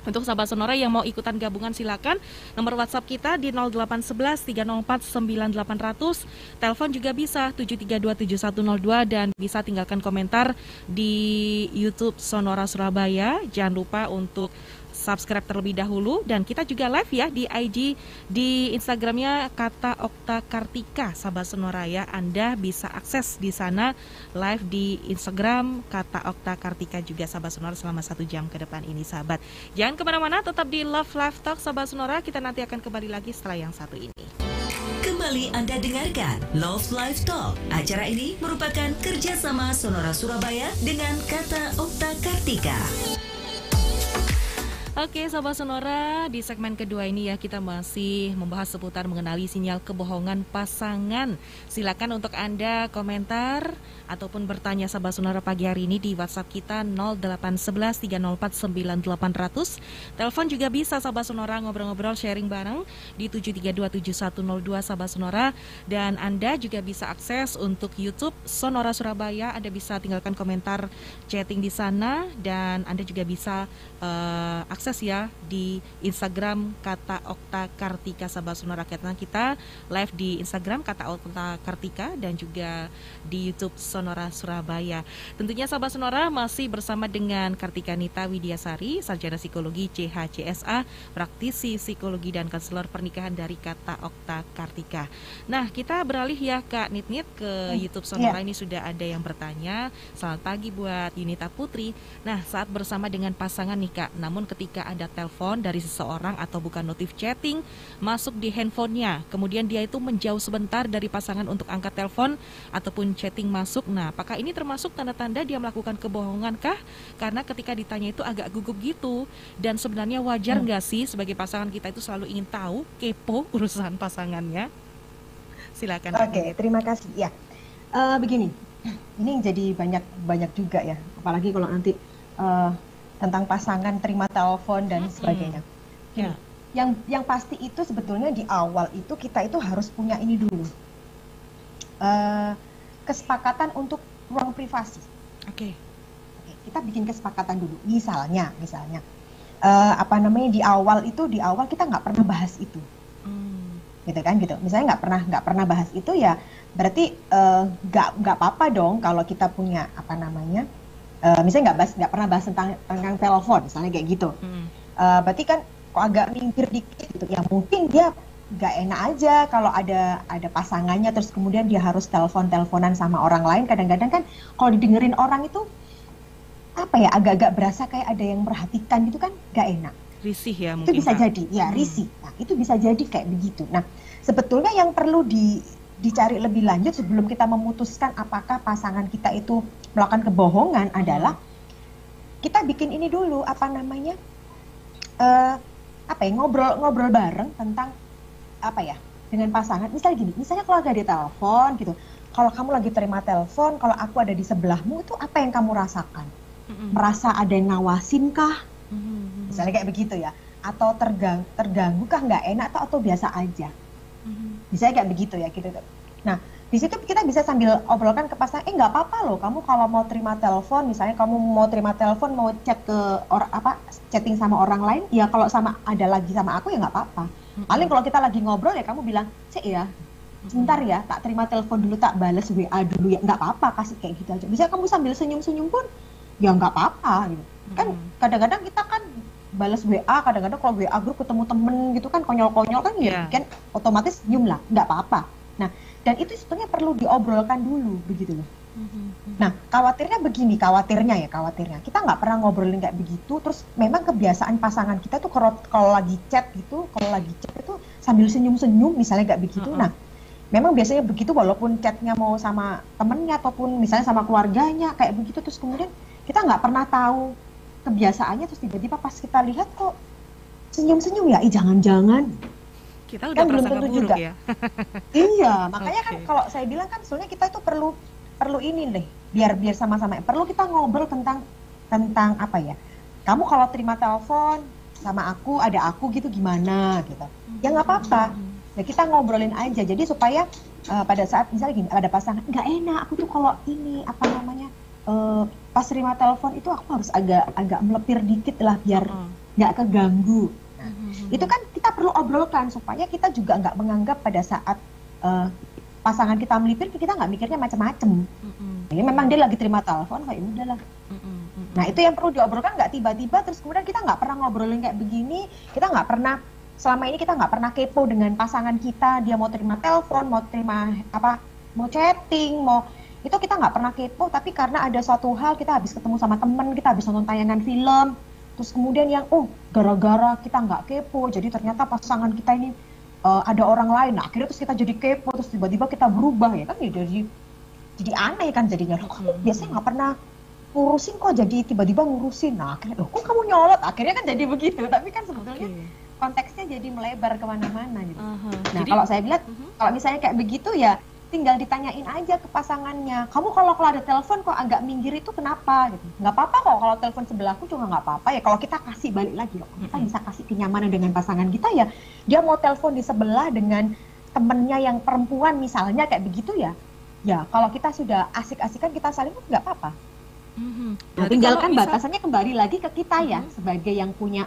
untuk sahabat Sonora yang mau ikutan gabungan, silakan. Nomor WhatsApp kita di 0811 304 9800. Telepon juga bisa 7327102 dan bisa tinggalkan komentar di YouTube Sonora Surabaya. Jangan lupa untuk subscribe terlebih dahulu, dan kita juga live ya di IG, di Instagramnya Kata Okta Kartika, sahabat Sonora ya. Anda bisa akses di sana live di Instagram Kata Okta Kartika juga, sahabat Sonora, selama 1 jam ke depan ini sahabat. Jangan kemana-mana, tetap di Love Live Talk sahabat Sonora. Kita nanti akan kembali lagi setelah yang satu ini. Kembali Anda dengarkan Love Live Talk. Acara ini merupakan kerjasama Sonora Surabaya dengan Kata Okta Kartika. Oke sahabat Sonora, di segmen kedua ini ya kita masih membahas seputar mengenali sinyal kebohongan pasangan. Silakan untuk Anda komentar ataupun bertanya sahabat Sonora pagi hari ini di WhatsApp kita 0811 304 9800. Telepon juga bisa sahabat Sonora, ngobrol-ngobrol sharing bareng di 7327102 sahabat Sonora. Dan Anda juga bisa akses untuk YouTube Sonora Surabaya. Anda bisa tinggalkan komentar chatting di sana, dan Anda juga bisa akses ya di Instagram Kata Okta Kartika sahabat Sonora. Kita live di Instagram Kata Okta Kartika dan juga di YouTube Sonora Surabaya. Tentunya sahabat Sonora masih bersama dengan Kartika Nita Widiasari, sarjana psikologi CHCSA, praktisi psikologi dan konselor pernikahan dari Kata Okta Kartika. Nah, kita beralih ya Kak Nitnit ke YouTube Sonora. Ini sudah ada yang bertanya. Selamat pagi buat Yunita Putri. Nah, saat bersama dengan pasangan nih Kak, namun ketika ketika ada telepon dari seseorang atau bukan notif chatting masuk di handphonenya, kemudian dia itu menjauh sebentar dari pasangan untuk angkat telepon ataupun chatting masuk. Nah, apakah ini termasuk tanda-tanda dia melakukan kebohongan kah? Karena ketika ditanya itu agak gugup gitu. Dan sebenarnya wajar nggak sih sebagai pasangan kita itu selalu ingin tahu, kepo urusan pasangannya? Silakan. Oke, terima kasih. Ya, begini, ini jadi banyak juga ya, apalagi kalau nanti tentang pasangan terima telepon dan sebagainya. Ya. Yang pasti itu sebetulnya di awal itu kita itu harus punya ini dulu, kesepakatan untuk ruang privasi. Oke. Kita bikin kesepakatan dulu. Misalnya, di awal kita nggak pernah bahas itu. Gitu kan, gitu. Misalnya nggak pernah bahas itu, ya berarti nggak apa-apa dong kalau kita punya misalnya nggak pernah bahas tentang telepon, misalnya kayak gitu. Berarti kan kok agak minggir dikit gitu. Ya mungkin dia nggak enak aja kalau ada pasangannya terus kemudian dia harus teleponan sama orang lain. Kadang-kadang kan kalau didengerin orang itu agak-agak berasa kayak ada yang merhatikan gitu kan, nggak enak. Risih ya mungkin. Itu bisa jadi, ya risih. Nah, itu bisa jadi kayak begitu. Nah, sebetulnya yang perlu dicari lebih lanjut sebelum kita memutuskan apakah pasangan kita itu melakukan kebohongan adalah kita bikin ini dulu, ngobrol bareng tentang dengan pasangan. Misalnya gini, misalnya kalau ada di telepon gitu, kalau kamu lagi terima telepon, kalau aku ada di sebelahmu, itu apa yang kamu rasakan? Merasa ada yang ngawasin kah? Misalnya kayak begitu ya, atau terganggu kah, nggak enak atau biasa aja, misalnya kayak begitu ya gitu. Nah, di situ kita bisa sambil obrolkan ke pasangan, nggak apa-apa loh, kamu kalau mau terima telepon, misalnya kamu mau terima telepon, mau chat ke chatting sama orang lain, ya kalau ada lagi sama aku ya nggak apa-apa. Paling kalau kita lagi ngobrol ya kamu bilang, cek ya, sebentar ya, tak terima telepon dulu, tak balas WA dulu ya, nggak apa-apa, kasih kayak gitu aja. Bisa kamu sambil senyum-senyum pun, ya nggak apa-apa gitu. Kan kadang-kadang kita kan balas WA, kadang-kadang kalau WA grup ketemu temen gitu kan konyol-konyol kan, ya kan otomatis senyum lah, nggak apa-apa. Nah, dan itu sebetulnya perlu diobrolkan dulu begitu loh. Nah, khawatirnya kita nggak pernah ngobrolin kayak begitu. Terus memang kebiasaan pasangan kita tuh kalau lagi chat itu sambil senyum-senyum misalnya kayak begitu. Nah, memang biasanya begitu walaupun chatnya mau sama temennya ataupun misalnya sama keluarganya kayak begitu. Terus kemudian kita nggak pernah tahu kebiasaannya, terus tiba-tiba pas kita lihat kok senyum-senyum ya, jangan-jangan kita udah kan belum prasangka tentu buruk juga. Ya. Iya, makanya kan kalau saya bilang kan sebenarnya kita itu perlu ini deh, biar sama-sama perlu kita ngobrol tentang kamu kalau terima telepon sama aku, ada aku gitu gimana gitu. Ya nggak apa-apa. Ya kita ngobrolin aja. Jadi supaya pada saat misalnya gini, ada pasangan nggak enak, aku tuh kalau ini pas terima telepon itu aku harus agak melepir dikit lah biar nggak keganggu. Nah, itu kan kita perlu obrolkan supaya kita juga nggak menganggap pada saat pasangan kita melipir kita nggak mikirnya macam-macam. Jadi memang dia lagi terima telepon, kayak udahlah. Nah itu yang perlu diobrolkan, nggak tiba-tiba terus kemudian kita nggak pernah ngobrolin kayak begini, kita nggak pernah selama ini kita nggak pernah kepo dengan pasangan kita, dia mau terima telepon, mau terima mau chatting, itu kita nggak pernah kepo, tapi karena ada suatu hal kita habis ketemu sama temen, kita habis nonton tayangan film, terus kemudian yang gara-gara kita nggak kepo, jadi ternyata pasangan kita ini ada orang lain, nah akhirnya terus kita jadi kepo, terus tiba-tiba kita berubah ya kan, ya jadi aneh kan jadinya, kamu biasanya nggak pernah ngurusin kok jadi tiba-tiba ngurusin, nah akhirnya kok kamu nyolot, akhirnya kan jadi begitu, tapi kan sebetulnya konteksnya jadi melebar kemana-mana gitu. Nah jadi, kalau saya bilang kalau misalnya kayak begitu ya tinggal ditanyain aja ke pasangannya, kamu kalau ada telepon kok agak minggir itu kenapa gitu. Nggak apa-apa kok kalau telepon sebelahku juga nggak apa-apa ya, kalau kita kasih balik lagi loh, kita bisa kasih kenyamanan dengan pasangan kita ya, dia mau telepon di sebelah dengan temennya yang perempuan misalnya kayak begitu ya kalau kita sudah asik-asikan kita saling nggak apa-apa. Nah, tinggalkan batasannya kembali lagi ke kita ya sebagai yang punya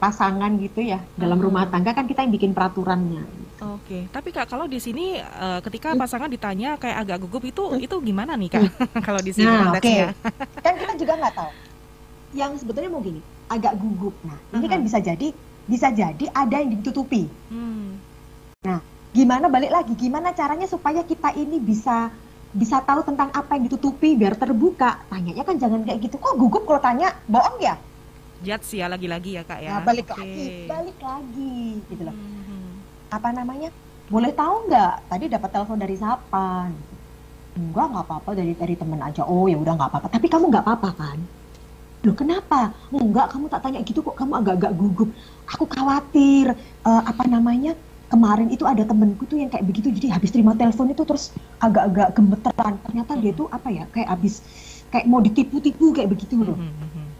pasangan gitu ya, dalam rumah tangga kan kita yang bikin peraturannya. Oke, tapi Kak kalau di sini ketika pasangan ditanya kayak agak gugup itu gimana nih Kak? Kalau di sini konteksnya. Kan kita juga nggak tahu. Yang sebetulnya mau gini, agak gugup. Nah, ini kan bisa jadi ada yang ditutupi. Nah, gimana caranya supaya kita ini bisa tahu tentang apa yang ditutupi biar terbuka. Tanyanya kan jangan kayak gitu. Kok gugup kalau tanya bohong ya? judge ya lagi-lagi ya Kak ya. Nah, balik Oke. lagi gitu loh. Mhm. Apa namanya? Boleh tahu nggak tadi dapat telepon dari siapa? Enggak, nggak apa-apa, dari teman aja. Oh ya udah nggak apa-apa. Tapi kamu nggak apa-apa kan? Loh kenapa? Enggak, kamu tak tanya gitu kok kamu agak-agak gugup. Aku khawatir, apa namanya, kemarin itu ada temenku tuh yang kayak begitu, jadi habis terima telepon itu terus agak-agak gemeteran. Ternyata dia tuh apa ya, kayak habis, kayak mau ditipu-tipu kayak begitu loh.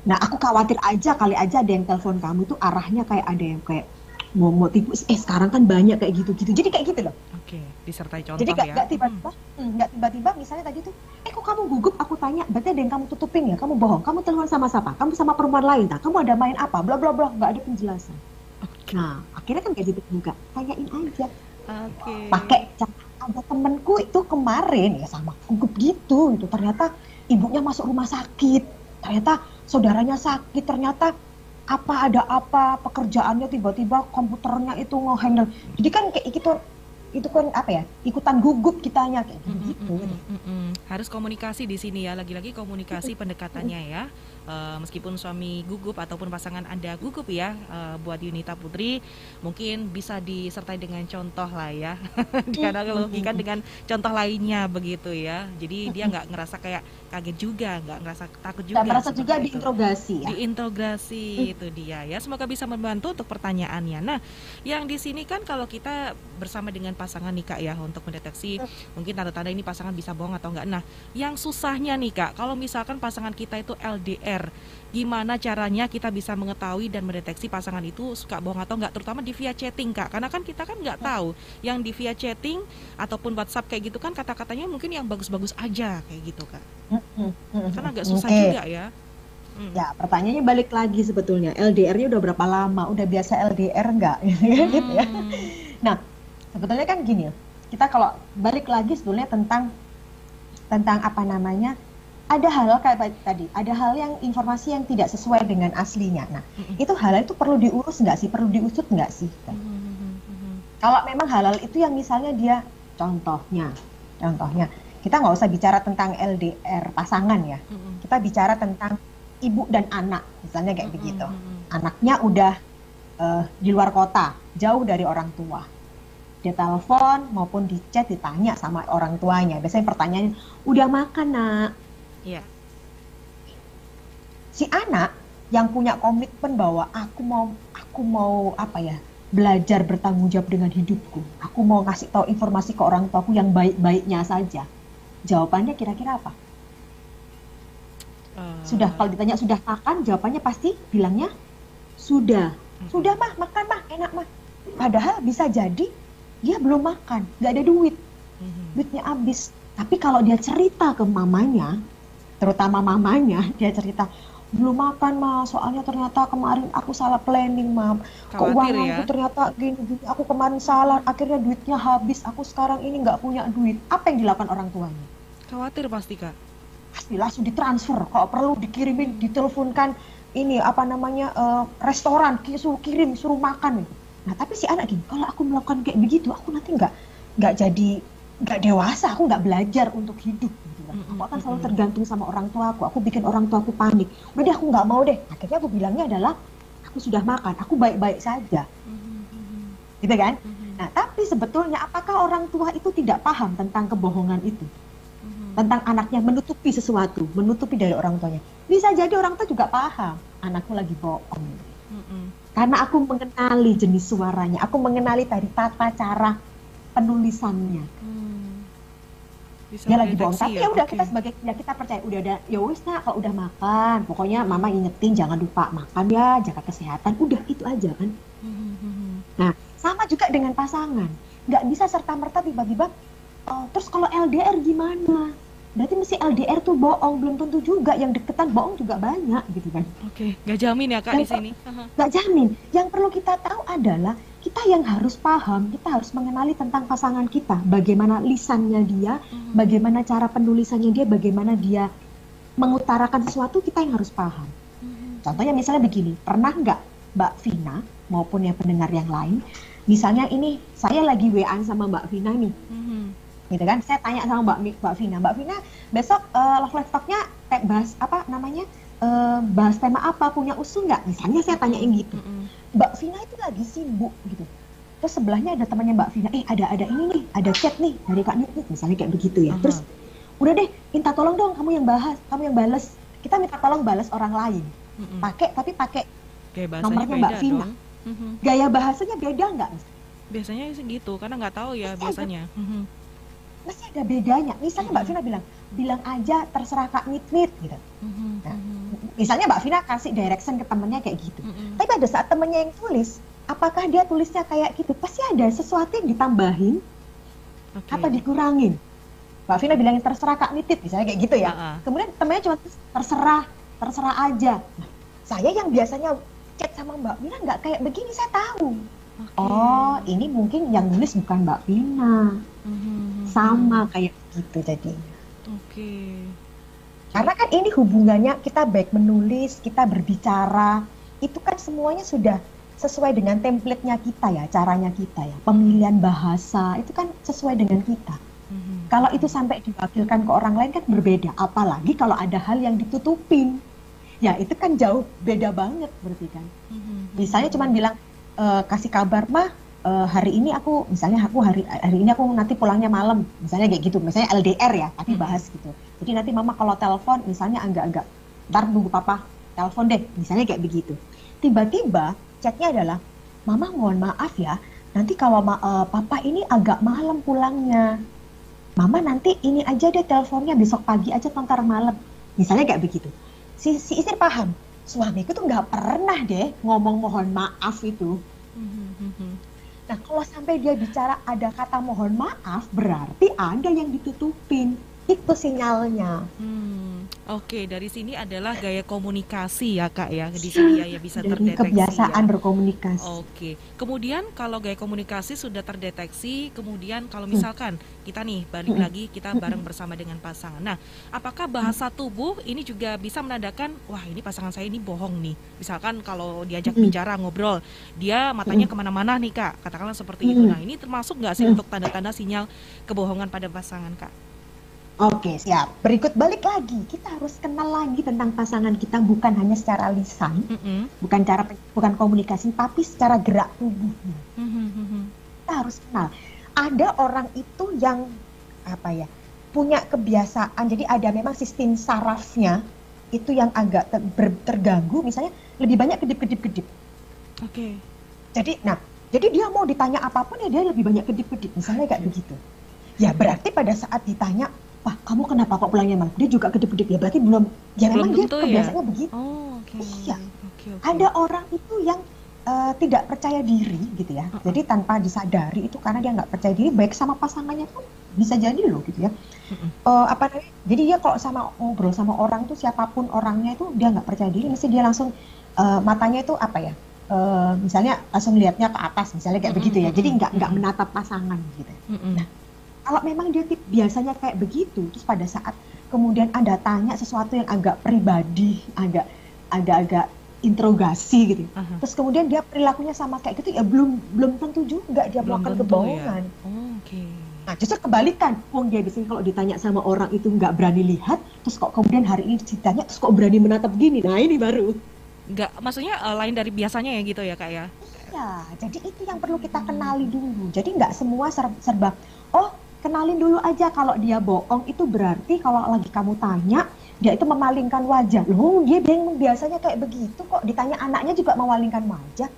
Nah aku khawatir aja, kali aja ada yang telepon kamu tuh arahnya kayak ada yang kayak mau tipu. Sekarang kan banyak kayak gitu-gitu. Jadi kayak gitu loh. Oke, disertai contoh Jadi ya. nggak tiba-tiba, nggak tiba-tiba misalnya tadi tuh, kok kamu gugup? Aku tanya, berarti ada yang kamu tutupin ya? Kamu bohong? Kamu telepon sama siapa? Kamu sama perempuan lain? Tak? Kamu ada main apa? Bla bla bla, nggak ada penjelasan. Oke. Nah, akhirnya kan kayak gitu juga. Tanyain aja. Oke. Pakai cara. Ada temenku itu kemarin ya sama gugup gitu. Itu ternyata ibunya masuk rumah sakit. Ternyata saudaranya sakit. Ternyata ada apa pekerjaannya tiba-tiba komputernya itu nge-handle. Jadi kan kayak gitu. Itu kan apa ya, ikutan gugup kitanya kayak gitu. Harus komunikasi di sini ya, lagi-lagi komunikasi pendekatannya ya. Meskipun suami gugup ataupun pasangan Anda gugup ya, buat Yunita Putri mungkin bisa disertai dengan contoh lah ya. Dianalogikan dengan contoh lainnya begitu ya. Jadi dia nggak ngerasa kayak kaget juga, nggak ngerasa takut juga. Nggak merasa juga itu. diinterogasi ya. Diinterogasi itu dia ya. Semoga bisa membantu untuk pertanyaannya. Nah, yang di sini kan kalau kita bersama dengan pasangan nih Kak ya, untuk mendeteksi mungkin tanda-tanda ini pasangan bisa bohong atau enggak. Nah, yang susahnya nih Kak, kalau misalkan pasangan kita itu LDR, gimana caranya kita bisa mengetahui dan mendeteksi pasangan itu suka bohong atau enggak, terutama di via chatting Kak, karena kan kita kan nggak tahu yang di via chatting ataupun WhatsApp kayak gitu kan kata-katanya mungkin yang bagus-bagus aja kayak gitu Kak. Kan agak susah juga ya. Ya, pertanyaannya balik lagi sebetulnya, LDR-nya udah berapa lama? Udah biasa LDR enggak? Gitu ya. Nah, sebetulnya kan gini, kita kalau balik lagi sebetulnya tentang apa namanya, ada hal kayak tadi, ada hal yang informasi yang tidak sesuai dengan aslinya. Nah, itu hal itu perlu diurus nggak sih? Perlu diusut nggak sih? Kalau memang halal itu yang misalnya dia, contohnya, kita nggak usah bicara tentang LDR pasangan ya. Kita bicara tentang ibu dan anak, misalnya kayak begitu. Anaknya udah di luar kota, jauh dari orang tua. Dia telepon maupun di chat ditanya sama orang tuanya. Biasanya pertanyaannya, udah makan nak? Iya. Si anak yang punya komitmen bahwa aku mau apa ya, belajar bertanggung jawab dengan hidupku. Aku mau ngasih tahu informasi ke orang tuaku yang baik-baiknya saja. Jawabannya kira-kira apa? Sudah, kalau ditanya sudah makan, jawabannya pasti bilangnya sudah. Sudah mah, makan mah, enak mah. Padahal bisa jadi dia belum makan, nggak ada duit, duitnya habis. Tapi kalau dia cerita ke mamanya, terutama mamanya, dia cerita, belum makan mah, soalnya ternyata kemarin aku salah planning mam, keuanganku ya? Ternyata gini, aku kemarin salah, akhirnya duitnya habis, aku sekarang ini nggak punya duit. Apa yang dilakukan orang tuanya? Khawatir pasti Kak. Pasti langsung ditransfer, kalau perlu dikirimin, diteleponkan ini apa namanya, restoran, suruh kirim, suruh makan. Nah tapi si anak gini, kalau aku melakukan kayak begitu, aku nanti nggak dewasa, aku nggak belajar untuk hidup. Gitu. Aku akan selalu tergantung sama orang tua aku bikin orang tua aku panik. Udah deh, aku nggak mau deh. Akhirnya aku bilangnya adalah, aku sudah makan, aku baik-baik saja. Gitu kan? Nah tapi sebetulnya apakah orang tua itu tidak paham tentang kebohongan itu? Tentang anaknya menutupi sesuatu, menutupi dari orang tuanya. Bisa jadi orang tua juga paham, anakku lagi bohong. Karena aku mengenali jenis suaranya, aku mengenali dari tata cara penulisannya. Dia lagi bohong, tapi ya udah, kita sebagai kita percaya, udah ada, ya wis nak, kalau udah makan, pokoknya mama ingetin jangan lupa makan ya, jaga kesehatan, udah itu aja kan. Nah, sama juga dengan pasangan, nggak bisa serta-merta tiba-tiba, terus kalau LDR gimana? Berarti mesti LDR tuh bohong, belum tentu juga, yang deketan bohong juga banyak gitu kan. Oke, nggak jamin ya Kak di sini. Nggak jamin. Yang perlu kita tahu adalah kita yang harus paham, kita harus mengenali tentang pasangan kita, bagaimana lisannya dia, bagaimana cara penulisannya dia, bagaimana dia mengutarakan sesuatu, kita yang harus paham. Contohnya misalnya begini, pernah nggak Mbak Vina maupun yang pendengar yang lain, misalnya ini saya lagi WA-an sama Mbak Vina nih. Gitu kan, saya tanya sama Mbak Vina besok Love Live Talk-nya bahas apa namanya, bahas tema apa, punya usul nggak? Misalnya saya tanyain gitu. Mbak Vina itu lagi sibuk gitu. Terus sebelahnya ada temannya Mbak Vina, ada ini nih, ada chat nih dari Kak Nit, misalnya kayak begitu ya. Terus udah deh, minta tolong dong kamu yang bahas, kamu yang bales. Kita minta tolong balas orang lain. Tapi pakai nomornya Mbak Vina. Gaya bahasanya beda nggak? Biasanya segitu, karena nggak tahu ya biasanya. Masih ada bedanya. Misalnya Mbak Vina bilang aja terserah Kak Nit gitu. Nah, misalnya Mbak Vina kasih direction ke temennya kayak gitu. Tapi pada saat temennya yang tulis, apakah dia tulisnya kayak gitu? Pasti ada sesuatu yang ditambahin atau dikurangin. Mbak Vina bilangin terserah Kak Nit, misalnya kayak gitu ya. Kemudian temennya cuma terserah aja. Nah, saya yang biasanya chat sama Mbak Vina nggak kayak begini, saya tahu. Oh, ini mungkin yang nulis bukan Mbak Vina. Sama kayak gitu jadinya. Karena kan ini hubungannya kita baik menulis, kita berbicara, itu kan semuanya sudah sesuai dengan template-nya kita ya, caranya kita ya. Pemilihan bahasa itu kan sesuai dengan kita. Kalau itu sampai diwakilkan ke orang lain kan berbeda. Apalagi kalau ada hal yang ditutupin. Ya itu kan jauh beda banget berarti kan. Misalnya cuman bilang, kasih kabar mah, hari ini aku hari ini aku nanti pulangnya malam, misalnya kayak gitu, misalnya LDR ya, tapi bahas gitu. Jadi nanti mama kalau telepon misalnya agak-agak, ntar nunggu papa telepon deh, misalnya kayak begitu. Tiba-tiba chatnya adalah, mama mohon maaf ya, nanti kalau papa ini agak malam pulangnya, mama nanti ini aja deh teleponnya besok pagi aja atau ntar malam, misalnya kayak begitu. Si istri paham, suamiku tuh nggak pernah deh ngomong mohon maaf itu. Nah, kalau sampai dia bicara ada kata mohon maaf, berarti ada yang ditutupin. Itu sinyalnya. Oke, dari sini adalah gaya komunikasi ya Kak ya. Di sini ya bisa terdeteksi. Kebiasaan berkomunikasi. Oke. Kemudian kalau gaya komunikasi sudah terdeteksi, kemudian kalau misalkan kita nih balik lagi kita bareng bersama dengan pasangan. Nah, apakah bahasa tubuh ini juga bisa menandakan wah ini pasangan saya ini bohong nih. Misalkan kalau diajak bicara ngobrol, dia matanya kemana-mana nih Kak. Katakanlah seperti itu. Nah, ini termasuk nggak sih untuk tanda-tanda sinyal kebohongan pada pasangan Kak? Oke, siap. Berikut balik lagi, kita harus kenal lagi tentang pasangan kita bukan hanya secara lisan, bukan komunikasi, tapi secara gerak tubuhnya. Kita harus kenal. Ada orang itu yang punya kebiasaan, jadi ada memang sistem sarafnya itu yang agak terganggu, misalnya lebih banyak kedip-kedip. Oke. Jadi dia mau ditanya apapun ya dia lebih banyak kedip-kedip, misalnya kayak begitu. Ya berarti pada saat ditanya, wah kamu kenapa kok pulangnya malam? Dia juga kedip-kedip ya, berarti belum memang dia kebiasaannya begitu. Iya. Ada orang itu yang tidak percaya diri gitu ya. Jadi tanpa disadari itu karena dia nggak percaya diri, baik sama pasangannya pun bisa jadi loh gitu ya. Jadi dia kalau ngobrol sama orang itu siapapun orangnya itu dia nggak percaya diri, mesti dia langsung matanya itu misalnya langsung lihatnya ke atas, misalnya kayak begitu ya. Jadi nggak menatap pasangan gitu. Nah, kalau memang dia biasanya kayak begitu, terus pada saat kemudian Anda tanya sesuatu yang agak pribadi, agak interogasi gitu, terus kemudian dia perilakunya sama kayak gitu, ya belum tentu juga dia melakukan kebohongan. Ya? Nah, justru kebalikan, dia biasanya kalau ditanya sama orang itu nggak berani lihat, terus kok kemudian hari ini ditanya, terus kok berani menatap gini, nah ini baru. Nggak, maksudnya lain dari biasanya ya gitu ya Kak ya? Iya, jadi itu yang perlu kita kenali dulu. Jadi nggak semua serba, kenalin dulu aja kalau dia bohong itu berarti kalau lagi kamu tanya dia itu memalingkan wajah. Loh, dia biasanya kayak begitu kok, ditanya anaknya juga memalingkan wajah.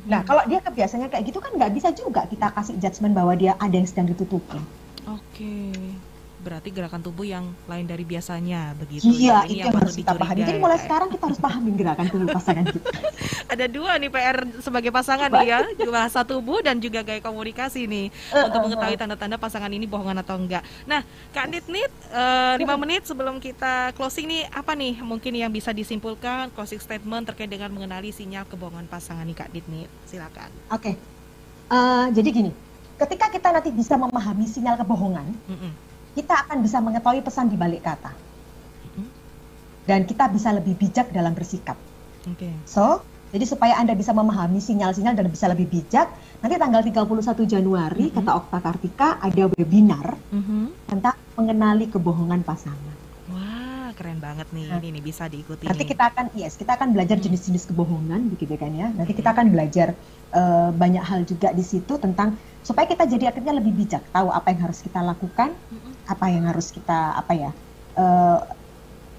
Nah, kalau dia kebiasaannya kayak gitu kan nggak bisa juga kita kasih judgement bahwa dia ada yang sedang ditutupin. Oke. Berarti gerakan tubuh yang lain dari biasanya begitu. Iya, itu yang harus kita pahami. Jadi mulai sekarang kita harus pahamin gerakan tubuh pasangan kita. Ada dua nih PR sebagai pasangan nih ya, bahasa tubuh dan juga gaya komunikasi nih untuk mengetahui tanda-tanda pasangan ini bohongan atau enggak. Nah, Kak Nit, 5 menit sebelum kita closing nih, apa nih mungkin yang bisa disimpulkan closing statement terkait dengan mengenali sinyal kebohongan pasangan nih Kak Nit? Silakan. Oke. Jadi gini, ketika kita nanti bisa memahami sinyal kebohongan, kita akan bisa mengetahui pesan di balik kata. Dan kita bisa lebih bijak dalam bersikap. Jadi supaya Anda bisa memahami sinyal-sinyal dan bisa lebih bijak, nanti tanggal 31 Januari, kata Okta Kartika, ada webinar tentang mengenali kebohongan pasangan. Wah, keren banget. banget nih. Nah, Ini nih bisa diikuti nanti nih. kita akan belajar jenis-jenis kebohongan begitu kan ya. Nanti kita akan belajar banyak hal juga di situ tentang supaya kita jadi akhirnya lebih bijak, tahu apa yang harus kita lakukan, apa yang harus kita eh,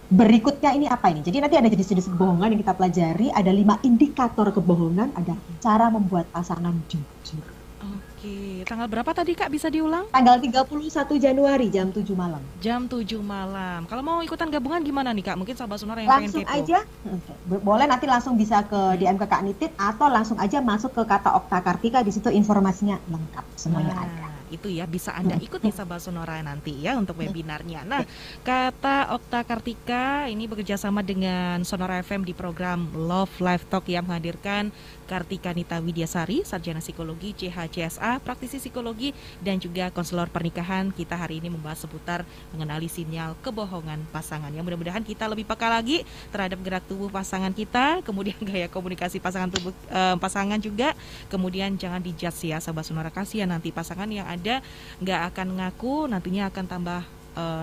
berikutnya ini apa ini. Jadi nanti ada jenis-jenis kebohongan yang kita pelajari, ada 5 indikator kebohongan, ada cara membuat pasangan jujur. Oke, tanggal berapa tadi Kak bisa diulang? Tanggal 31 Januari jam 7 malam. Jam 7 malam. Kalau mau ikutan gabungan gimana nih Kak? Mungkin sahabat Sonora yang Langsung pengen kepo. aja, boleh nanti langsung bisa ke DM ke Kak Nitit atau langsung aja masuk ke Kata Okta Kartika, di situ informasinya lengkap semuanya ada. Itu ya bisa Anda ikuti sahabat Sonora nanti ya untuk webinarnya. Nah, Kata Okta Kartika ini bekerja sama dengan Sonora FM di program Love Life Talk yang menghadirkan Kartika Nita Widyasari, Sarjana Psikologi CHCSA, praktisi psikologi dan juga konselor pernikahan. Kita hari ini membahas seputar mengenali sinyal kebohongan pasangan. Yang mudah-mudahan kita lebih peka lagi terhadap gerak tubuh pasangan kita, kemudian gaya komunikasi pasangan juga. Kemudian jangan dijudge ya sahabat Sonora, kasihan nanti pasangan yang ada nggak akan ngaku, nantinya akan tambah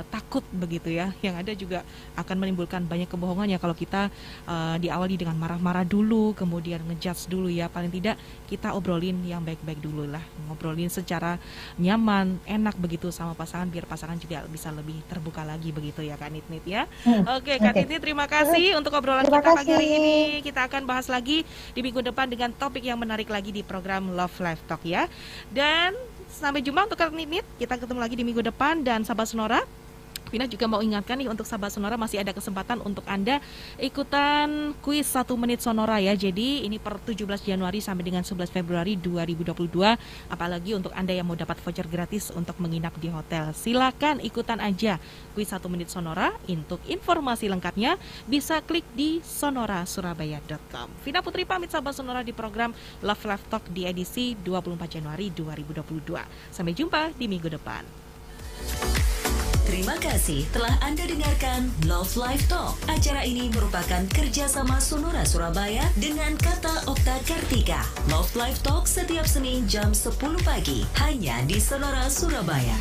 takut begitu ya. Yang ada juga akan menimbulkan banyak kebohongan ya kalau kita diawali dengan marah-marah dulu, kemudian ngejudge dulu ya. Paling tidak kita obrolin yang baik-baik dulu lah, ngobrolin secara nyaman, enak begitu sama pasangan, biar pasangan juga bisa lebih terbuka lagi begitu ya Kak Nit ya. Oke Kak Nit, terima kasih untuk obrolan kita pagi hari ini. Kita akan bahas lagi di minggu depan dengan topik yang menarik lagi di program Love Life Talk ya. Dan sampai jumpa untuk Kak Nit. Kita ketemu lagi di minggu depan. Dan sahabat Sonora, Vina juga mau ingatkan nih untuk sahabat Sonora, masih ada kesempatan untuk Anda ikutan kuis 1 menit Sonora ya. Jadi ini per 17 Januari sampai dengan 11 Februari 2022. Apalagi untuk Anda yang mau dapat voucher gratis untuk menginap di hotel, silakan ikutan aja kuis 1 menit Sonora. Untuk informasi lengkapnya bisa klik di sonorasurabaya.com. Vina Putri pamit sahabat Sonora di program Love Life Talk di edisi 24 Januari 2022. Sampai jumpa di minggu depan. Terima kasih telah Anda dengarkan Love Life Talk. Acara ini merupakan kerjasama Sonora Surabaya dengan Kata Okta Kartika. Love Life Talk setiap Senin jam 10 pagi hanya di Sonora Surabaya.